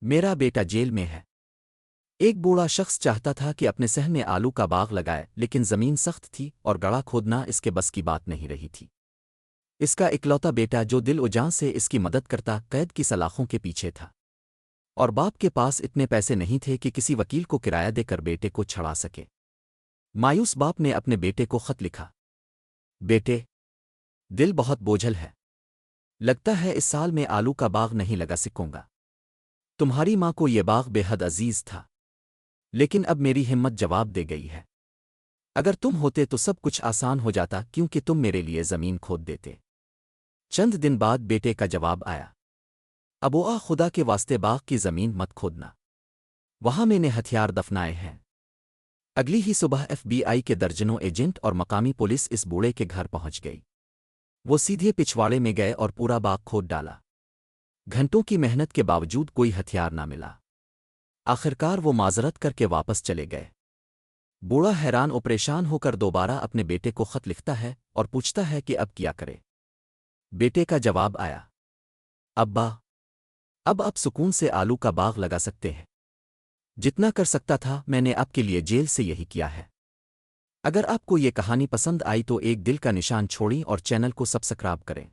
میرا بیٹا جیل میں ہے۔ ایک بوڑھا شخص چاہتا تھا کہ اپنے صحن میں آلو کا باغ لگائے، لیکن زمین سخت تھی اور گڑھا کھودنا اس کے بس کی بات نہیں رہی تھی۔ اس کا اکلوتا بیٹا جو دل و جان سے اس کی مدد کرتا قید کی سلاخوں کے پیچھے تھا، اور باپ کے پاس اتنے پیسے نہیں تھے کہ کسی وکیل کو کرایہ دے کر بیٹے کو چھڑا سکے۔ مایوس باپ نے اپنے بیٹے کو خط لکھا: بیٹے، دل بہت بوجھل ہے، لگتا ہے اس سال میں آلو کا باغ نہیں لگا سکوں گا۔ تمہاری ماں کو یہ باغ بے حد عزیز تھا، لیکن اب میری ہمت جواب دے گئی ہے۔ اگر تم ہوتے تو سب کچھ آسان ہو جاتا، کیونکہ تم میرے لیے زمین کھود دیتے۔ چند دن بعد بیٹے کا جواب آیا: ابوا، خدا کے واسطے باغ کی زمین مت کھودنا، وہاں میں نے ہتھیار دفنائے ہیں۔ اگلی ہی صبح ایف بی آئی کے درجنوں ایجنٹ اور مقامی پولیس اس بوڑھے کے گھر پہنچ گئی۔ وہ سیدھے پچھواڑے میں گئے اور پورا باغ کھود ڈالا۔ گھنٹوں کی محنت کے باوجود کوئی ہتھیار نہ ملا۔ آخرکار وہ معذرت کر کے واپس چلے گئے۔ بوڑھا حیران و پریشان ہو کر دوبارہ اپنے بیٹے کو خط لکھتا ہے اور پوچھتا ہے کہ اب کیا کرے۔ بیٹے کا جواب آیا: ابا، اب سکون سے آلو کا باغ لگا سکتے ہیں۔ جتنا کر سکتا تھا میں نے آپ کے لیے جیل سے یہی کیا ہے۔ اگر آپ کو یہ کہانی پسند آئی تو ایک دل کا نشان چھوڑیں اور چینل کو سبسکرائب کریں۔